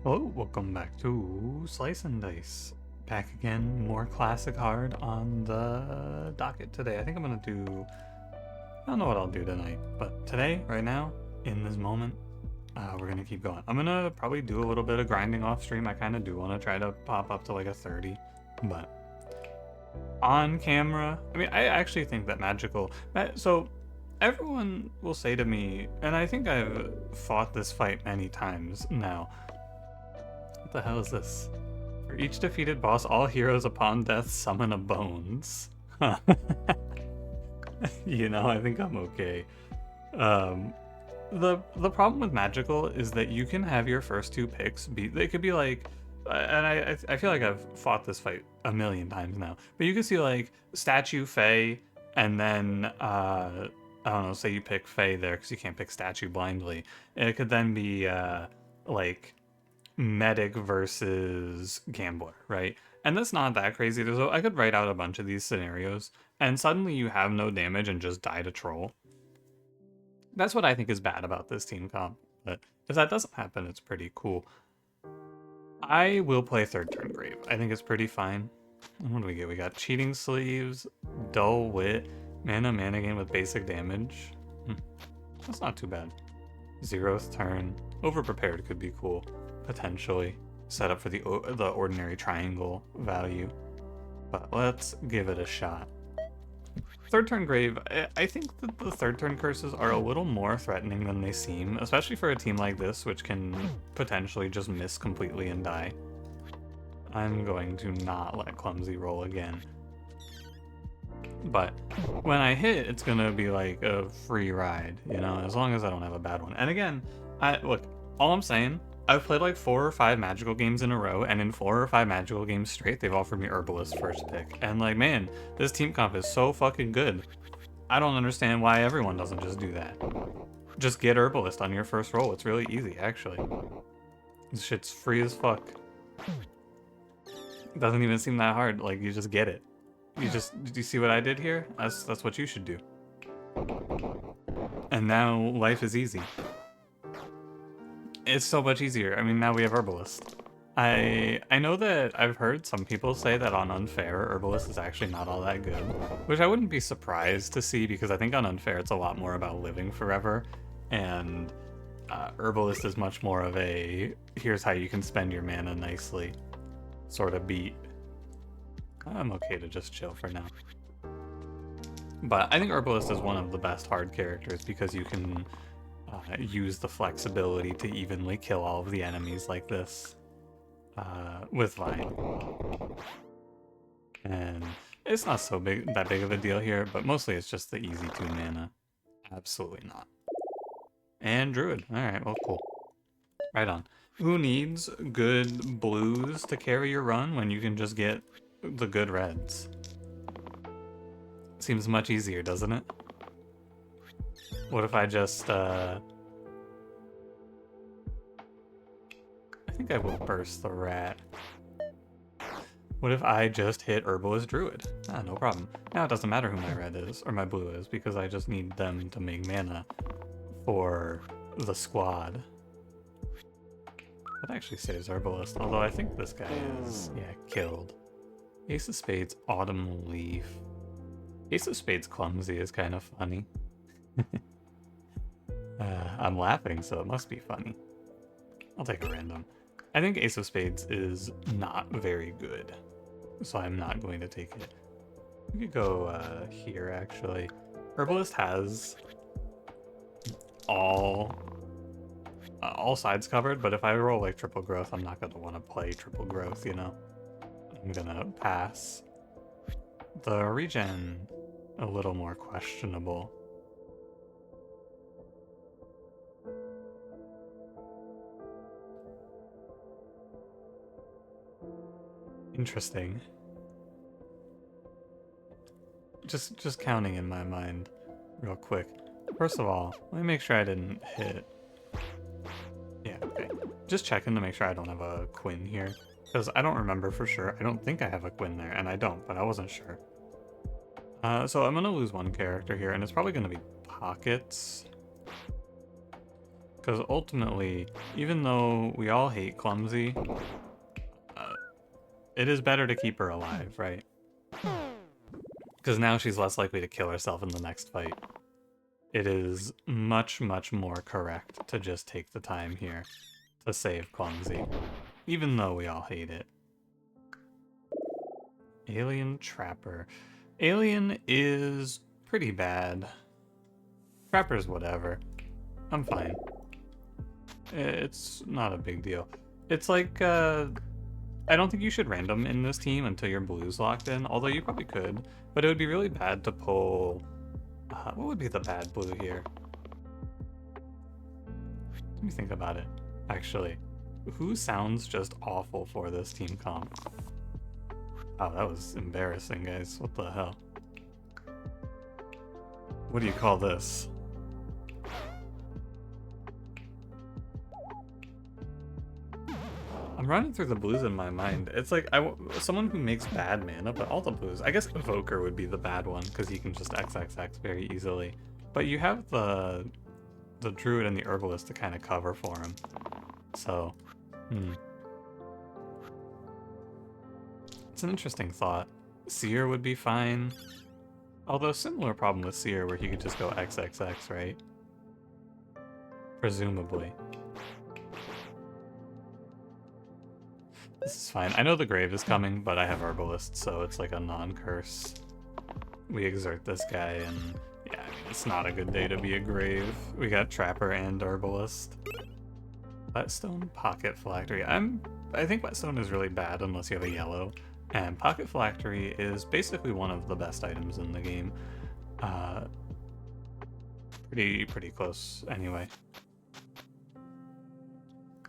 Hello, welcome back to Slice and Dice. Back again, more classic hard on the docket today. I think I'm gonna do. I don't know what I'll do tonight, but today, right now, in this moment, we're gonna keep going. I'm gonna probably do a little bit of grinding off stream. I kind of do want to try to pop up to like a 30, but on camera, I mean, I actually think that magical. So everyone will say to me, and I think I've fought this fight many times now. What the hell is this? For each defeated boss, all heroes upon death summon a bones. Huh. I think I'm okay. Um, the problem with magical is that you can have your first two picks be. They could be like, and I feel like I've fought this fight a million times now. But you can see like statue Fae, and then I don't know. Say you pick Fae there because you can't pick statue blindly. And it could then be like medic versus gambler, right? And that's not that crazy. I could write out a bunch of these scenarios, and suddenly you have no damage and just die to troll. That's what I think is bad about this team comp. But if that doesn't happen, it's pretty cool. I will play third turn grave. I think it's pretty fine. What do we get? We got cheating sleeves, dull wit, mana gain with basic damage. That's not too bad. 0th turn. Overprepared could be cool. Potentially set up for the ordinary triangle value, but let's give it a shot. Third turn grave, I think that the third turn curses are a little more threatening than they seem, especially for a team like this, which can potentially just miss completely and die. I'm going to not let clumsy roll again, but when I hit, it's gonna be like a free ride, as long as I don't have a bad one. And again, look, all I'm saying, I've played like 4 or 5 magical games in a row, and in 4 or 5 magical games straight, they've offered me Herbalist first pick. And like, man, this team comp is so fucking good. I don't understand why everyone doesn't just do that. Just get Herbalist on your first roll. It's really easy, actually. This shit's free as fuck. It doesn't even seem that hard. Like, you just get it. Did you see what I did here? That's what you should do. And now life is easy. It's so much easier. I mean, now we have Herbalist. I know that I've heard some people say that on Unfair, Herbalist is actually not all that good, which I wouldn't be surprised to see because I think on Unfair it's a lot more about living forever, and Herbalist is much more of a here's how you can spend your mana nicely sort of beat. I'm okay to just chill for now. But I think Herbalist is one of the best hard characters because you can use the flexibility to evenly kill all of the enemies like this with Vine. And it's not that big of a deal here, but mostly it's just the easy 2 mana. Absolutely not. And Druid. Alright, well, cool. Right on. Who needs good blues to carry your run when you can just get the good reds? Seems much easier, doesn't it? What if I just, I think I will burst the rat. What if I just hit Herbalist Druid? No problem. Now it doesn't matter who my red is, or my blue is, because I just need them to make mana for the squad. That actually saves Herbalist, although I think this guy is, killed. Ace of Spades, Autumn Leaf. Ace of Spades Clumsy is kind of funny. I'm laughing, so it must be funny. I'll take a random. I think Ace of Spades is not very good, so I'm not going to take it. We could go here, actually. Herbalist has all sides covered, but if I roll like triple growth, I'm not going to want to play triple growth, I'm gonna pass. The regen, a little more questionable. Interesting. Just counting in my mind real quick. First of all, let me make sure I didn't hit. Yeah, okay. Just checking to make sure I don't have a Quinn here. Because I don't remember for sure. I don't think I have a Quinn there, and I don't, but I wasn't sure. So I'm gonna lose one character here, and it's probably gonna be Pockets. Because ultimately, even though we all hate Clumsy, uh, it is better to keep her alive, right? Because now she's less likely to kill herself in the next fight. It is much, much more correct to just take the time here to save Clumsy, even though we all hate it. Alien Trapper. Alien is pretty bad. Trapper's whatever. I'm fine. It's not a big deal. It's like, I don't think you should random in this team until your blue's locked in, although you probably could, but it would be really bad to pull... what would be the bad blue here? Let me think about it, actually. Who sounds just awful for this team comp? Oh, that was embarrassing, guys. What the hell? What do you call this? I'm running through the blues in my mind. It's like someone who makes bad mana, but all the blues. I guess Evoker would be the bad one because you can just XXX very easily. But you have the Druid and the Herbalist to kind of cover for him. So, it's an interesting thought. Seer would be fine. Although similar problem with Seer where he could just go XXX, right? Presumably. This is fine. I know the Grave is coming, but I have Herbalist, so it's like a non-curse. We exert this guy, and yeah, I mean, it's not a good day to be a Grave. We got Trapper and Herbalist. Whetstone, Pocket Phylactery. I think Whetstone is really bad unless you have a yellow, and Pocket Phylactery is basically one of the best items in the game. Pretty close anyway.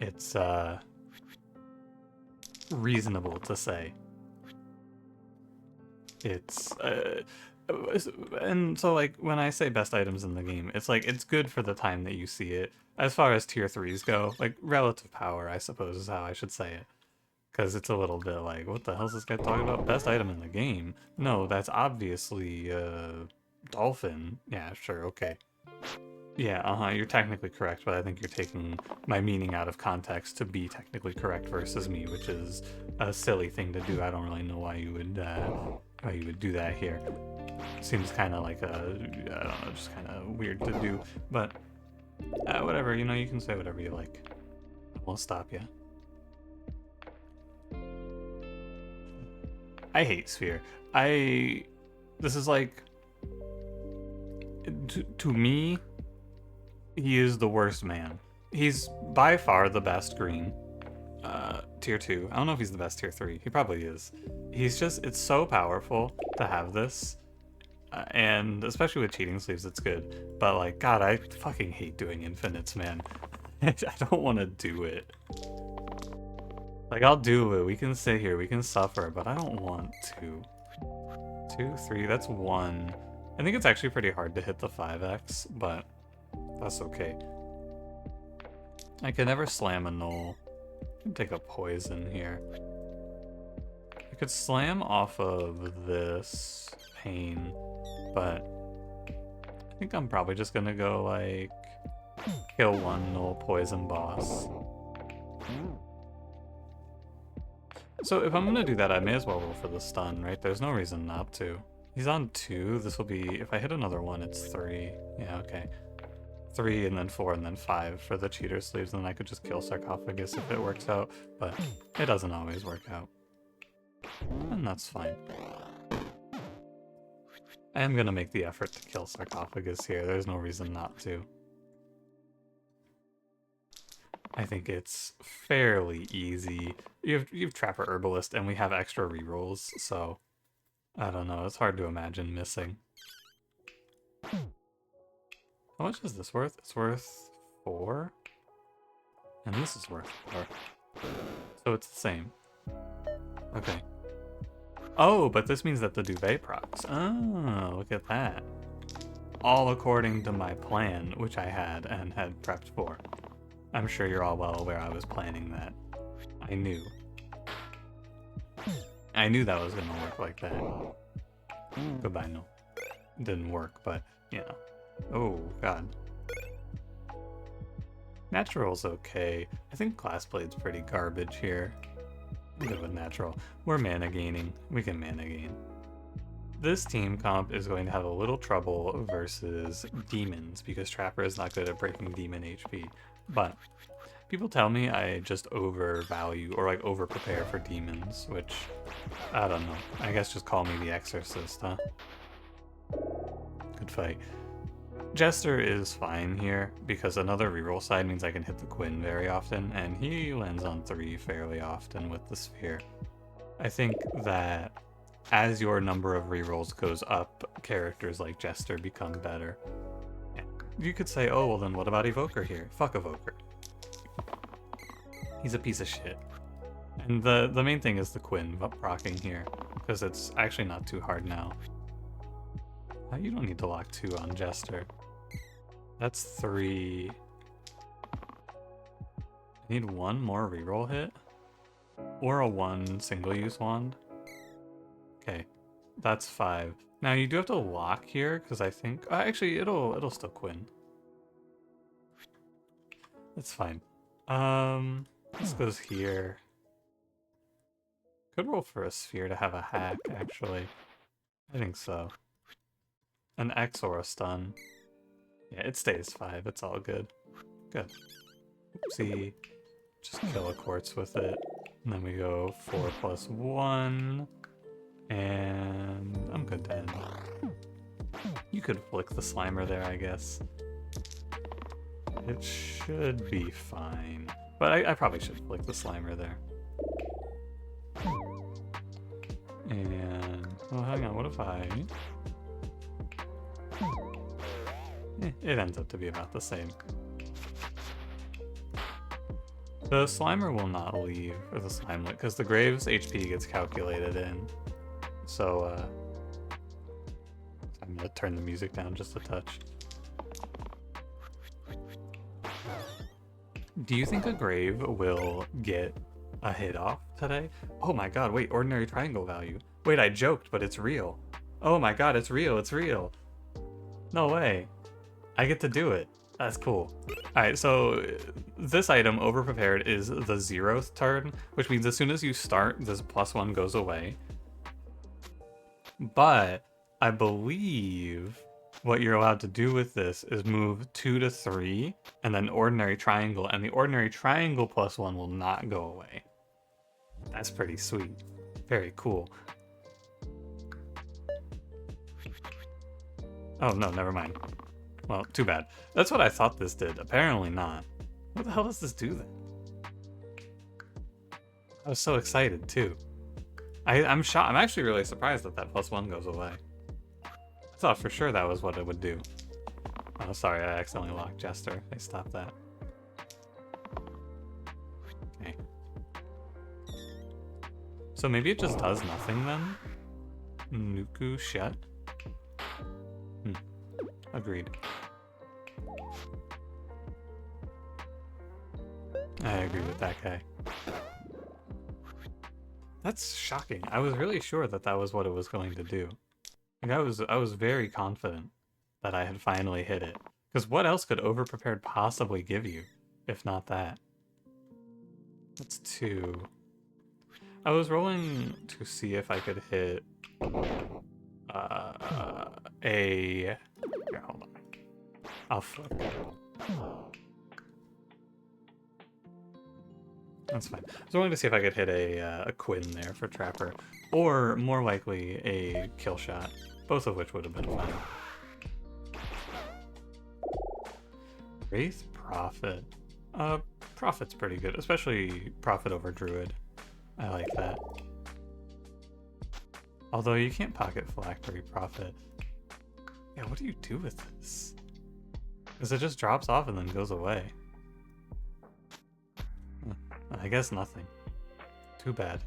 It's reasonable to say. It's and so like when I say best items in the game, it's like it's good for the time that you see it. As far as tier 3s go, like relative power, I suppose is how I should say it. Because it's a little bit like, what the hell's this guy talking about? Best item in the game? No, that's obviously Dolphin. Yeah, sure, okay. Yeah, you're technically correct, but I think you're taking my meaning out of context to be technically correct versus me, which is a silly thing to do. I don't really know why you would do that here. Seems kind of like I don't know, just kind of weird to do, but whatever, you know, you can say whatever you like. I won't stop you. I hate Sphere. This is like, to me, he is the worst man. He's by far the best green. Tier 2. I don't know if he's the best tier 3. He probably is. He's just, it's so powerful to have this. And especially with cheating sleeves, it's good. But like, God, I fucking hate doing infinites, man. I don't want to do it. Like, I'll do it. We can sit here. We can suffer. But I don't want to. 2, 3. That's 1. I think it's actually pretty hard to hit the 5x, but that's okay. I can never slam a null. I can take a poison here. I could slam off of this pain, but I think I'm probably just gonna go like kill one null poison boss. So if I'm gonna do that, I may as well roll for the stun, right? There's no reason not to. He's on 2. This will be, if I hit another 1, it's 3. Yeah, okay. 3 and then 4 and then 5 for the cheater sleeves, and then I could just kill Sarcophagus if it works out, but it doesn't always work out. And that's fine. I am gonna make the effort to kill Sarcophagus here. There's no reason not to. I think it's fairly easy. You've Trapper Herbalist, and we have extra rerolls, so I don't know. It's hard to imagine missing. How much is this worth? It's worth 4, and this is worth 4. So it's the same. Okay. Oh, but this means that the duvet procs. Oh, look at that. All according to my plan, which I had and had prepped for. I'm sure you're all well aware I was planning that. I knew. I knew that was gonna work like that. Goodbye, no. It didn't work, but, you know. Oh, God. Natural's okay. I think Glass Blade's pretty garbage here. I'm good with natural. We're mana gaining. We can mana gain. This team comp is going to have a little trouble versus demons because Trapper is not good at breaking demon HP. But people tell me I just overvalue or like over prepare for demons, which I don't know. I guess just call me the Exorcist, huh? Good fight. Jester is fine here because another reroll side means I can hit the Quinn very often, and he lands on 3 fairly often with the Sphere. I think that as your number of rerolls goes up, characters like Jester become better. You could say, oh, well then what about Evoker here? Fuck Evoker. He's a piece of shit. And the main thing is the Quinn rocking here, because it's actually not too hard now. You don't need to lock 2 on Jester. That's 3. I need 1 more reroll hit. Or a 1 single-use wand. Okay, that's 5. Now you do have to lock here, because I think... actually, it'll still Quinn. That's fine. This goes here. Could roll for a Sphere to have a hack, actually. I think so. An X or a stun. Yeah, it stays 5. It's all good. Good. Oopsie. Just kill a quartz with it. And then we go 4+1. And I'm good to end. You could flick the Slimer there, I guess. It should be fine. But I probably should flick the Slimer there. And... well, hang on, what if I... it ends up to be about the same. The Slimer will not leave, or the Slimelet, because the Graves HP gets calculated in. So, I'm gonna turn the music down just a touch. Do you think a Grave will get a hit off today? Oh my god, wait, ordinary triangle value. Wait, I joked, but it's real. Oh my god, it's real, it's real. No way. I get to do it. That's cool. Alright, so this item, Overprepared, is the 0th turn, which means as soon as you start, this +1 goes away. But I believe what you're allowed to do with this is move 2 to 3, and then ordinary triangle, and the ordinary triangle +1 will not go away. That's pretty sweet. Very cool. Oh, no, never mind. Well, too bad. That's what I thought this did. Apparently not. What the hell does this do then? I was so excited, too. I'm shocked. I'm actually really surprised that that +1 goes away. I thought for sure that was what it would do. Oh, sorry, I accidentally locked Jester. They stopped that. Okay. So maybe it just does nothing then? Nuku shut? Agreed. I agree with that guy. That's shocking. I was really sure that that was what it was going to do. Like I was very confident that I had finally hit it. Because what else could Overprepared possibly give you, if not that? That's 2. I was rolling to see if I could hit a... Here, hold on. I'll flip. That's fine. I was willing to see if I could hit a Quinn there for Trapper, or more likely a kill shot, both of which would have been fine. Wraith Prophet. Prophet's pretty good, especially Prophet over Druid. I like that. Although you can't pocket Phylactery Prophet. Yeah, what do you do with this? Because it just drops off and then goes away. I guess nothing. Too bad.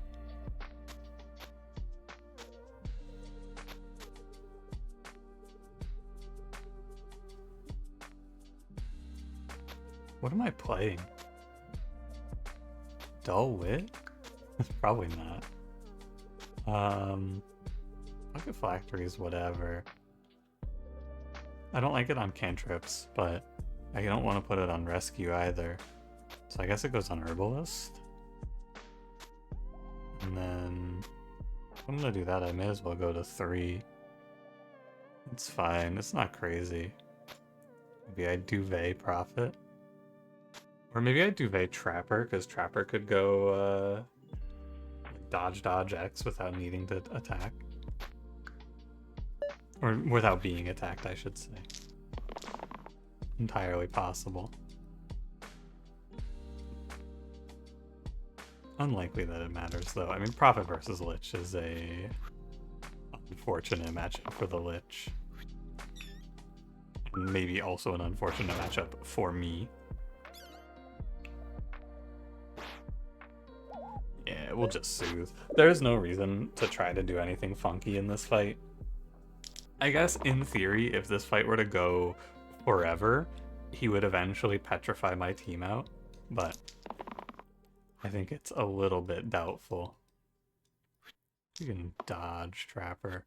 What am I playing? Dull Wit? Probably not. Pocket Phylacteries, whatever. I don't like it on cantrips, but I don't want to put it on rescue either. So I guess it goes on herbalist. And then if I'm gonna do that, I may as well go to 3. It's fine, it's not crazy. Maybe I duvet prophet. Or maybe I duvet trapper, because trapper could go dodge X without needing to attack. Or without being attacked, I should say. Entirely possible. Unlikely that it matters, though. I mean, Prophet versus Lich is a unfortunate matchup for the Lich. Maybe also an unfortunate matchup for me. Yeah, we'll just soothe. There's no reason to try to do anything funky in this fight. I guess, in theory, if this fight were to go forever, he would eventually petrify my team out, but I think it's a little bit doubtful. You can dodge Trapper.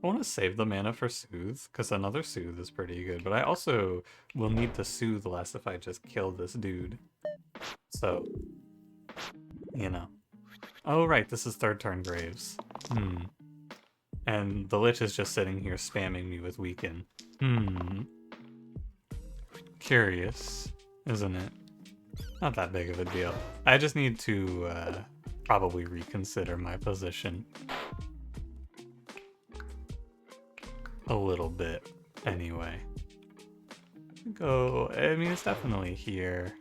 I want to save the mana for Soothe, because another Soothe is pretty good, but I also will need to Soothe less if I just kill this dude. So, you know. Oh right, this is 3rd turn Graves. And the Lich is just sitting here spamming me with Weaken. Curious, isn't it? Not that big of a deal. I just need to probably reconsider my position. A little bit, anyway. Go, I mean, it's definitely here.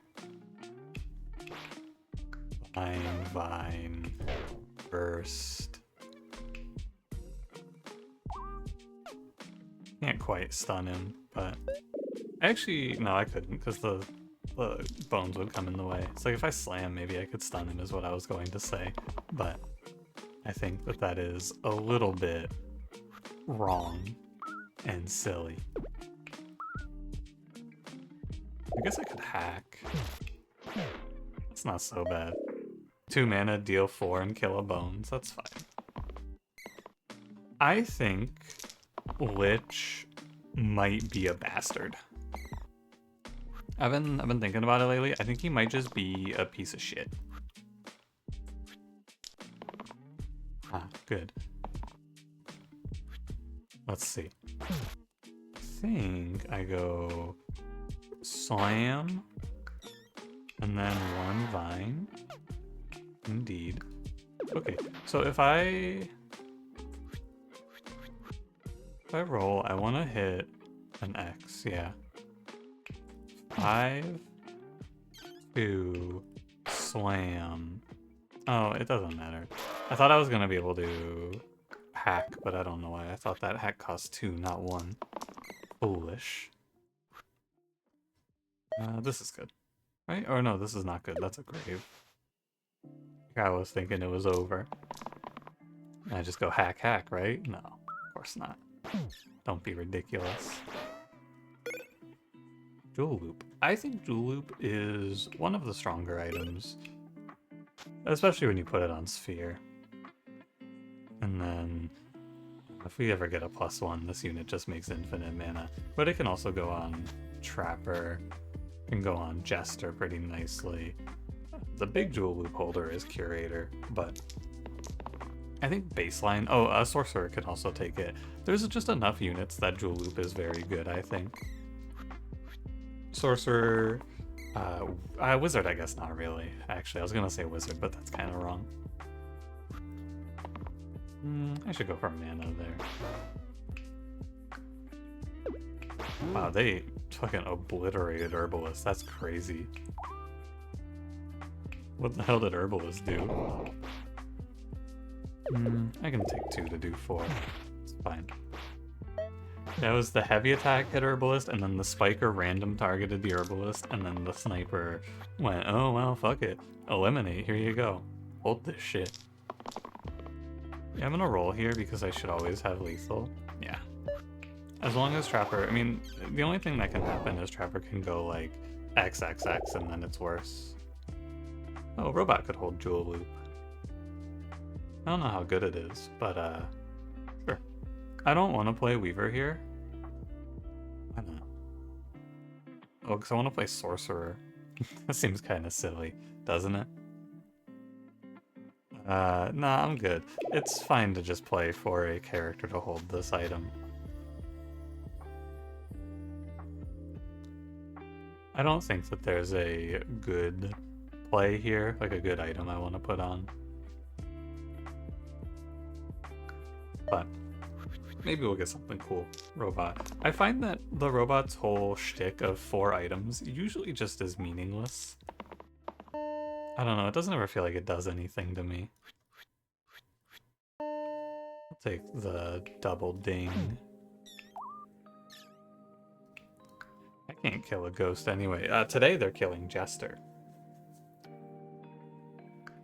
Vine, burst. Can't quite stun him, but actually, no, I couldn't, because the bones would come in the way. It's like if I slam, maybe I could stun him is what I was going to say, but I think that that is a little bit wrong and silly. I guess I could hack. It's not so bad. 2 mana, deal 4, and kill a bones. That's fine. I think Lich might be a bastard. I've been thinking about it lately. I think he might just be a piece of shit. Ah, good. Let's see. I think I go slam and then 1 vine. Indeed. Okay, so if I roll, I want to hit an X, yeah. 5, 2, slam. Oh, it doesn't matter. I thought I was gonna be able to hack, but I don't know why. I thought that hack cost 2, not 1. Foolish. This is good, right? Or no, this is not good. That's a grave. I was thinking it was over. I just go hack, right? No, of course not. Don't be ridiculous. Jewel Loop. I think Jewel Loop is one of the stronger items, especially when you put it on Sphere. And then if we ever get a +1, this unit just makes infinite mana. But it can also go on Trapper, can go on Jester pretty nicely. The big Jewel Loop holder is Curator, but I think baseline... Oh, a Sorcerer can also take it. There's just enough units that Jewel Loop is very good, I think. Sorcerer... Wizard, I guess not really. Actually, I was gonna say Wizard, but that's kind of wrong. I should go for mana there. Wow, they fucking obliterated Herbalist. That's crazy. What the hell did Herbalist do? I can take 2 to do 4. It's fine. That was the heavy attack hit Herbalist, and then the Spiker random targeted the Herbalist, and then the Sniper went, oh well, fuck it. Eliminate, here you go. Hold this shit. Yeah, I'm gonna roll here because I should always have lethal. Yeah. As long as Trapper, I mean, the only thing that can happen is Trapper can go like XXX and then it's worse. Oh, Robot could hold Jewel Loop. I don't know how good it is, but sure. I don't want to play Weaver here. I don't know. Oh, because I want to play Sorcerer. That seems kind of silly, doesn't it? Nah, I'm good. It's fine to just play for a character to hold this item. I don't think that there's a good play here, like a good item I want to put on. But maybe we'll get something cool. Robot. I find that the robot's whole shtick of 4 items usually just is meaningless. I don't know, it doesn't ever feel like it does anything to me. I'll take the double ding. I can't kill a ghost anyway. Today they're killing Jester.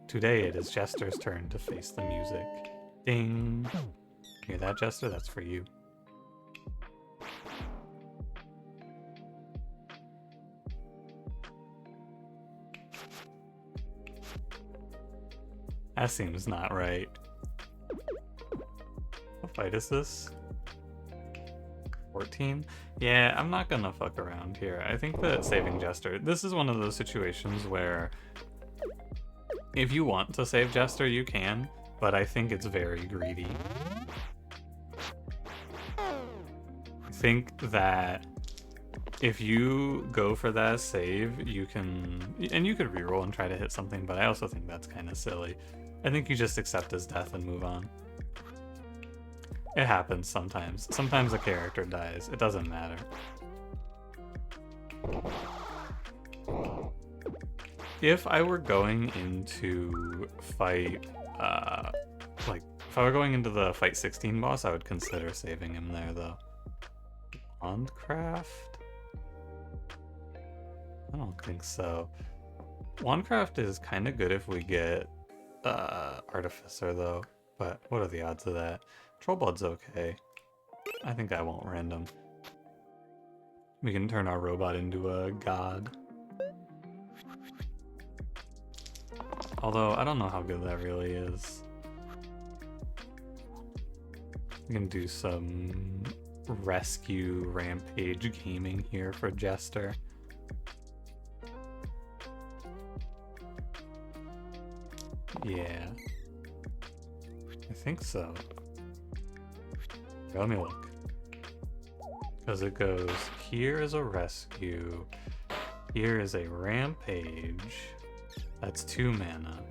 Today it is Jester's turn to face the music. Ding! Hear that, Jester? That's for you. That seems not right. What fight is this? 14? Yeah, I'm not gonna fuck around here. I think that saving Jester... This is one of those situations where if you want to save Jester, you can, but I think it's very greedy. I think that if you go for that save, you can... And you could reroll and try to hit something, but I also think that's kind of silly. I think you just accept his death and move on. It happens sometimes. Sometimes a character dies. It doesn't matter. If I were going into fight, like, if I were going into the fight 16 boss, I would consider saving him there, though. Wandcraft? I don't think so. Wandcraft is kind of good if we get Artificer, though. But what are the odds of that? Trollblood's okay. I think I won't random. We can turn our robot into a god. Although, I don't know how good that really is. We can do some rescue rampage gaming here for Jester. Yeah. I think so. Let me look. Because it goes, here is a rescue, here is a rampage, that's 2 mana,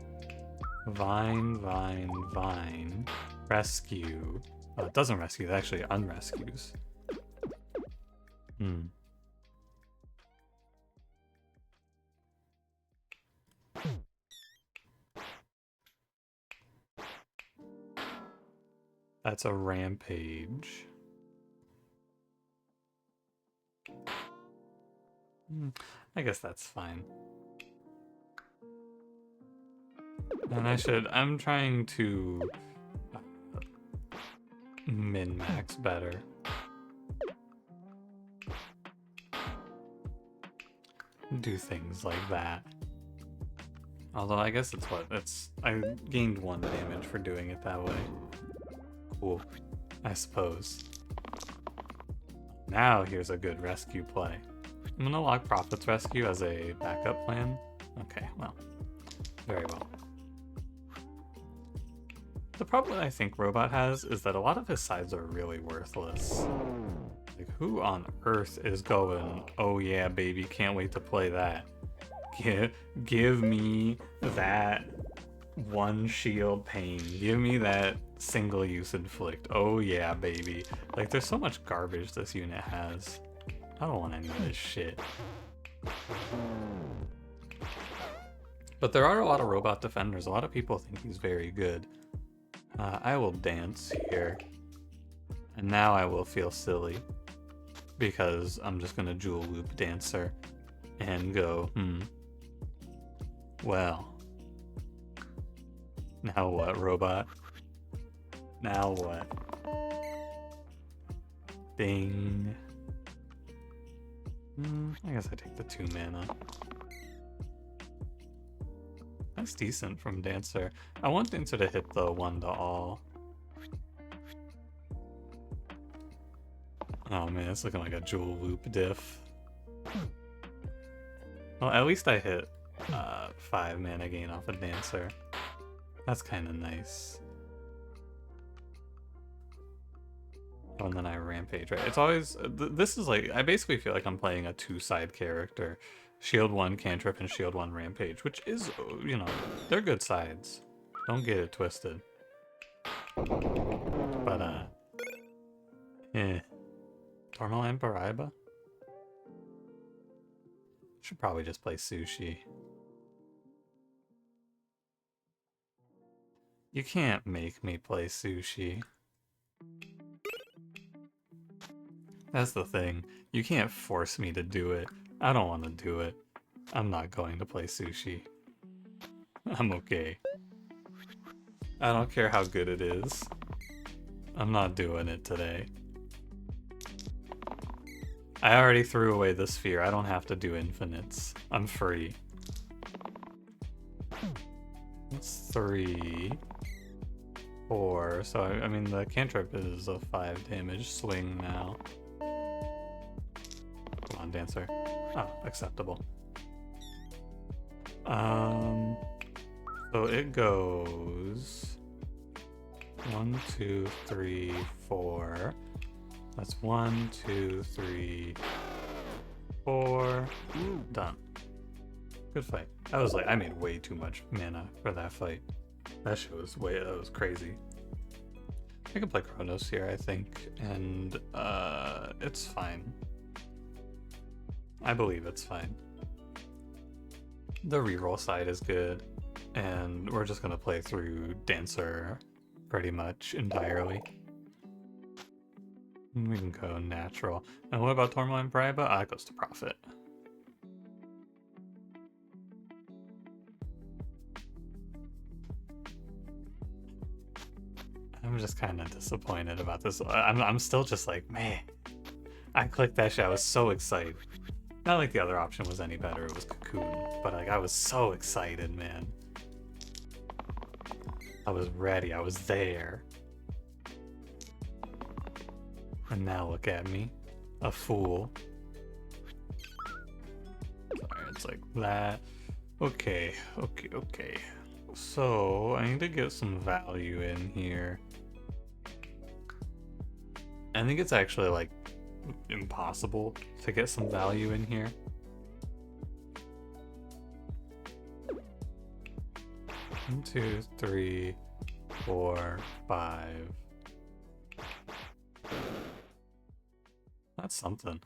vine, vine, vine, rescue, oh, it doesn't rescue, it actually unrescues. That's a rampage. I guess that's fine. And I'm trying to min-max better. Do things like that. Although I guess I gained 1 damage for doing it that way. Cool, I suppose. Now here's a good rescue play. I'm gonna lock Prophet's Rescue as a backup plan. Okay, well, very well. The problem I think Robot has is that a lot of his sides are really worthless. Like, who on earth is going, oh yeah, baby, can't wait to play that. Give me that 1 shield pain. Give me that single use inflict. Oh yeah, baby. Like, there's so much garbage this unit has. I don't want any of this shit. But there are a lot of robot defenders. A lot of people think he's very good. I will dance here. And now I will feel silly. Because I'm just gonna dual loop Dancer and go, well. Now what, robot? Now what? Ding. I guess I take the 2 mana. That's decent from Dancer. I want Dancer to hit the 1 to all. Oh man, it's looking like a Jewel Loop diff. Well, at least I hit 5 mana gain off a Dancer. That's kind of nice. Oh, and then I Rampage, right? It's always... this is like... I basically feel like I'm playing a 2-side character. Shield 1 Cantrip and Shield 1 Rampage, which is, you know, they're good sides. Don't get it twisted. But, Tourmaline Paraiba? Should probably just play Sushi. You can't make me play Sushi. That's the thing. You can't force me to do it. I don't want to do it. I'm not going to play Sushi. I'm okay. I don't care how good it is. I'm not doing it today. I already threw away the sphere. I don't have to do infinites. I'm free. That's 3, 4. So, I mean, the cantrip is a 5 damage swing now. Come on, Dancer. Oh, acceptable. So it goes 1, 2, 3, 4. That's 1, 2, 3, 4. Done. Good fight. That was like, I made way too much mana for that fight. That shit was that was crazy. I can play Chronos here, I think, and it's fine. I believe it's fine. The reroll side is good, and we're just gonna play through Dancer pretty much entirely. We can go natural. And what about Tourmaline Paraiba? Ah, it goes to Profit. I'm just kind of disappointed about this. I'm still just like, man. I clicked that shit. I was so excited. Not like the other option was any better. It was Cocoon. But like, I was so excited, man. I was ready. I was there. And now look at me. A fool. Sorry, it's like that. Okay. So, I need to get some value in here. I think it's actually, like, impossible to get some value in here. One, 2, 3, 4, 5. That's something.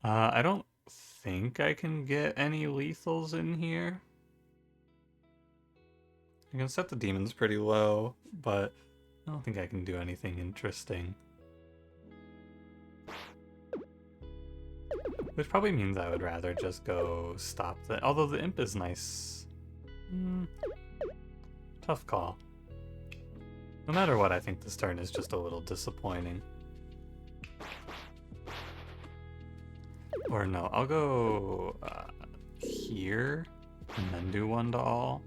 I don't think I can get any lethals in here. I can set the demons pretty low, but I don't think I can do anything interesting. Which probably means I would rather just go stop the... Although the imp is nice. Tough call. No matter what, I think this turn is just a little disappointing. Or no, I'll go here and then do 1 to all.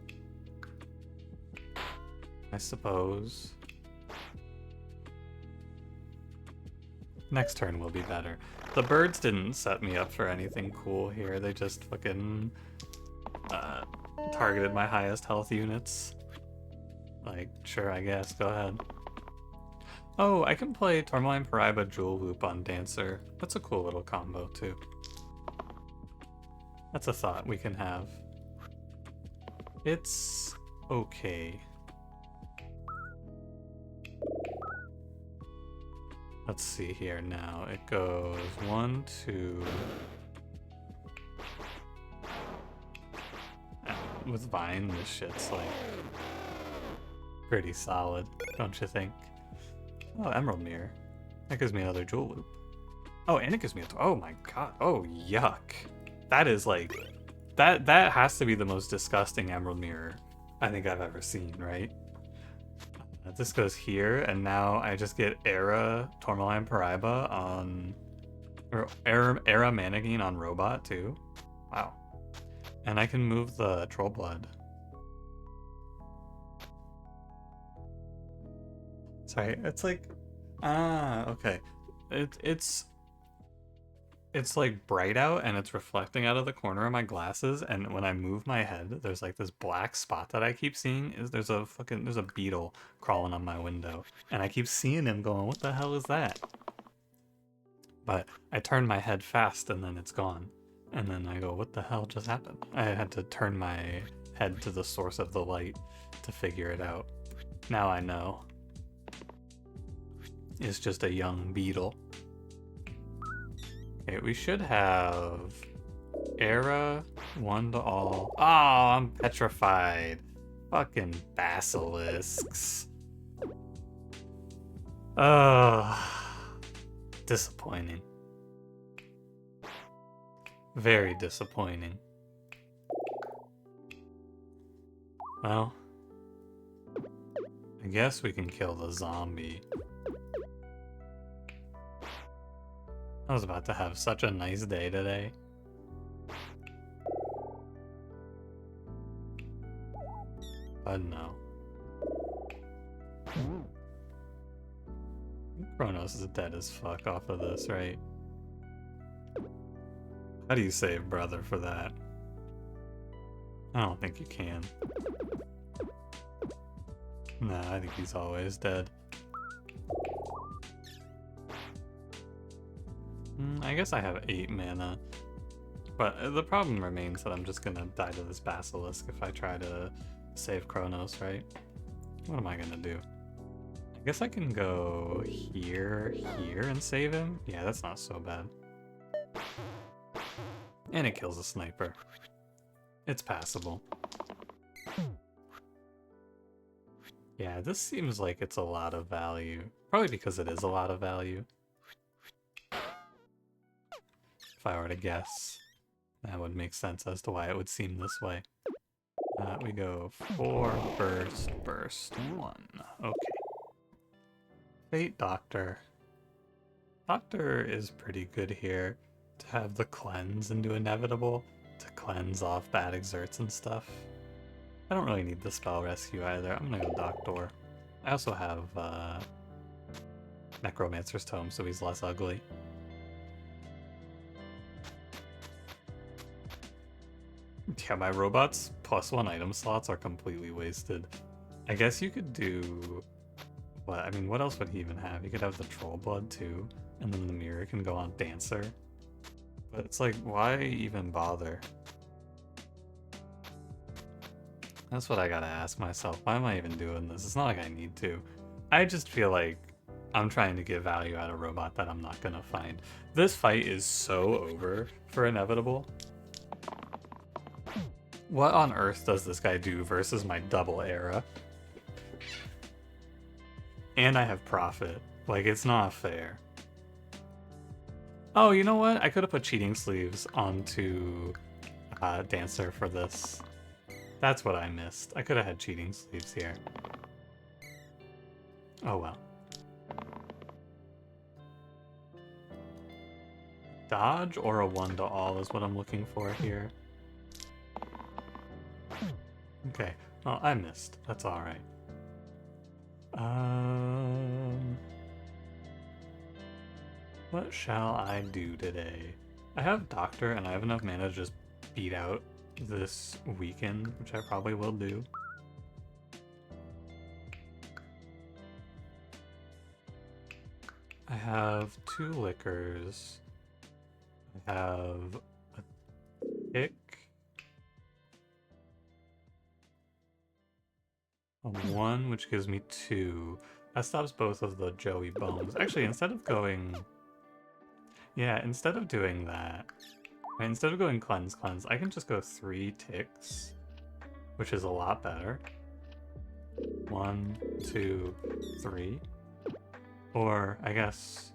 I suppose. Next turn will be better. The birds didn't set me up for anything cool here. They just fucking targeted my highest health units. Like, sure, I guess. Go ahead. Oh, I can play Tourmaline Paraiba Jewel Loop on Dancer. That's a cool little combo, too. That's a thought we can have. It's okay. Let's see here now. It goes 1, 2... With Vine, this shit's like pretty solid, don't you think? Oh, Emerald Mirror. That gives me another Jewel Loop. Oh, and it gives me a... Oh my god. Oh, yuck. That is like... That has to be the most disgusting Emerald Mirror I think I've ever seen, right? This goes here, and now I just get Era Tourmaline Paraiba on... Or Era Mana Gain on Robot, too. Wow. And I can move the troll blood. Sorry, it's like, okay. It's like bright out and it's reflecting out of the corner of my glasses, and when I move my head, there's like this black spot that I keep seeing. There's a beetle crawling on my window, and I keep seeing him going, what the hell is that? But I turn my head fast and then it's gone. And then I go, what the hell just happened? I had to turn my head to the source of the light to figure it out. Now I know. It's just a young beetle. Okay, we should have Era, one to all. Oh, I'm petrified. Fucking basilisks. Disappointing. Very disappointing. Well, I guess we can kill the zombie. I was about to have such a nice day today. But no. Kronos is dead as fuck off of this, right? How do you save brother for that? I don't think you can. Nah, I think he's always dead. I guess I have 8 mana. But the problem remains that I'm just gonna die to this basilisk if I try to save Kronos, right? What am I gonna do? I guess I can go here, and save him? Yeah, that's not so bad. And it kills a sniper. It's passable. Yeah, this seems like it's a lot of value. Probably because it is a lot of value. If I were to guess, that would make sense as to why it would seem this way. We go 4, burst, 1. Okay. Fate Doctor. Doctor is pretty good here to have the cleanse and do inevitable to cleanse off bad exerts and stuff. I don't really need the spell rescue either. I'm gonna go Doctor. I also have Necromancer's Tome, so he's less ugly. Yeah, my robots +1 item slots are completely wasted. I guess you could do... What? I mean, what else would he even have? He could have the Troll Blood too, and then the mirror can go on Dancer. But it's like, why even bother? That's what I gotta ask myself. Why am I even doing this? It's not like I need to. I just feel like I'm trying to get value out of a robot that I'm not gonna find. This fight is so over for inevitable. What on earth does this guy do versus my double Era? And I have Profit. Like, it's not fair. Oh, you know what? I could have put cheating sleeves onto Dancer for this. That's what I missed. I could have had cheating sleeves here. Oh well. Dodge or a 1 to all is what I'm looking for here. Okay, well, I missed. That's alright. What shall I do today? I have Doctor and I have enough mana to just beat out this weekend, which I probably will do. I have 2 liquors. I have a tick. A 1, which gives me 2. That stops both of the Joey bones. Actually, instead of going... Yeah, instead of doing that... Right, instead of going cleanse, I can just go 3 ticks, which is a lot better. 1, 2, 3. Or, I guess...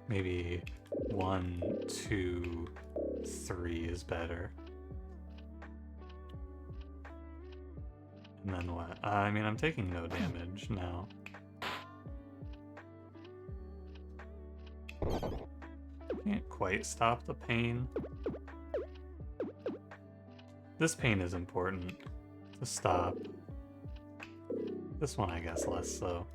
Maybe 1, 2, 3 is better. And then what? I mean, I'm taking no damage now. Can't quite stop the pain. This pain is important to stop. This one, I guess, less so.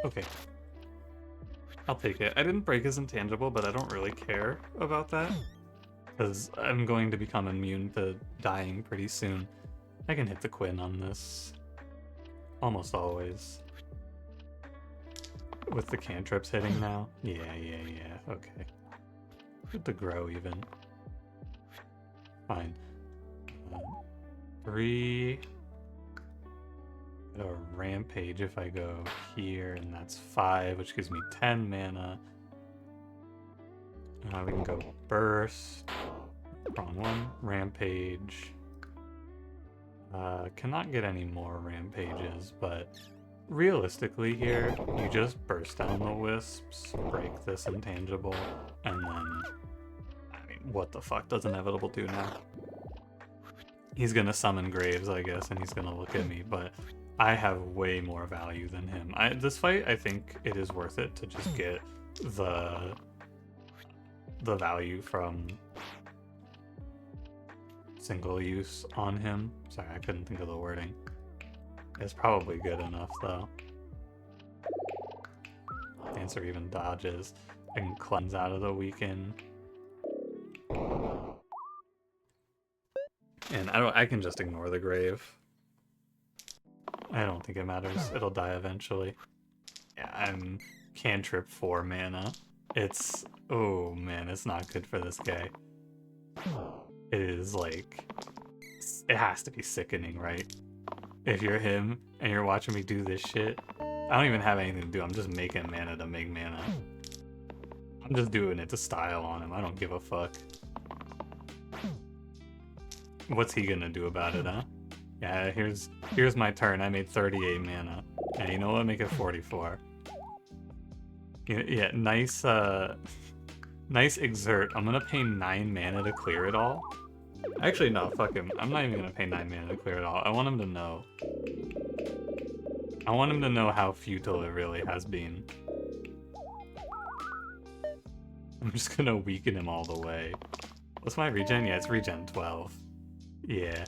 Okay. I'll take it. I didn't break his intangible, but I don't really care about that. Because I'm going to become immune to dying pretty soon. I can hit the Quinn on this. Almost always. With the cantrips hitting now? Yeah, okay. With the grow even. Fine. 3... a rampage if I go here, and that's 5, which gives me 10 mana. We can go burst. Wrong one. Rampage. Cannot get any more rampages, but realistically here, you just burst down the wisps, break this intangible, and then, I mean, what the fuck does Inevitable do now? He's gonna summon Graves, I guess, and he's gonna look at me, but I have way more value than him. This fight, I think it is worth it to just get the value from single use on him. Sorry, I couldn't think of the wording. It's probably good enough, though. Dancer even dodges. I can cleanse out of the weaken. And I can just ignore the grave. I don't think it matters. It'll die eventually. Yeah, I'm cantrip 4 mana. It's... oh man, it's not good for this guy. It is like... it has to be sickening, right? If you're him and you're watching me do this shit, I don't even have anything to do. I'm just making mana to make mana. I'm just doing it to style on him. I don't give a fuck. What's he gonna do about it, huh? Yeah, here's my turn. I made 38 mana. And you know what? Make it 44. Yeah, nice nice exert. I'm gonna pay 9 mana to clear it all. Actually, no, fuck him. I'm not even gonna pay 9 mana to clear it all. I want him to know. I want him to know how futile it really has been. I'm just gonna weaken him all the way. What's my regen? Yeah, it's regen 12. Yeah.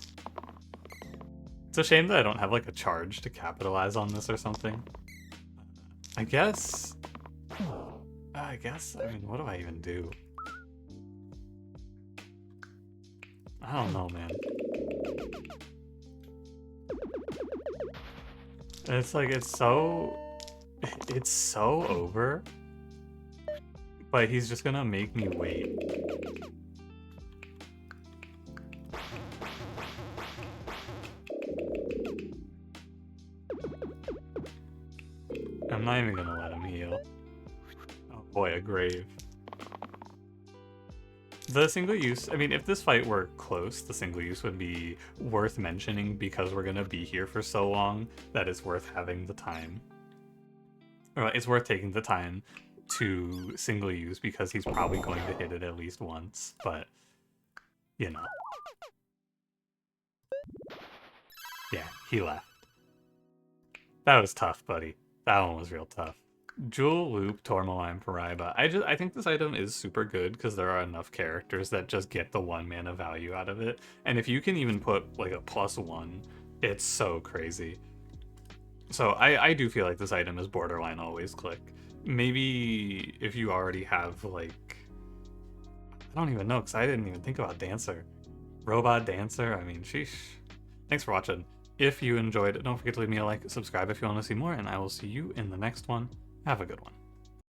It's a shame that I don't have like a charge to capitalize on this or something. I guess, I mean, what do I even do? I don't know, man. It's like, it's so over. But he's just gonna make me wait. I'm not even gonna let him heal. Oh boy, a grave. The single use, I mean, if this fight were close, the single use would be worth mentioning because we're gonna be here for so long that it's worth having the time. Or it's worth taking the time to single use because he's probably going to hit it at least once, but, you know. Yeah, he left. That was tough, buddy. That one was real tough. Jewel, Loop, Tourmaline, Paraiba. I think this item is super good because there are enough characters that just get the 1 mana value out of it. And if you can even put like a +1, it's so crazy. So I do feel like this item is borderline always click. Maybe if you already have like... I don't even know because I didn't even think about Dancer. Robodancer, I mean, sheesh. Thanks for watching. If you enjoyed it, don't forget to leave me a like, subscribe if you want to see more, and I will see you in the next one. Have a good one.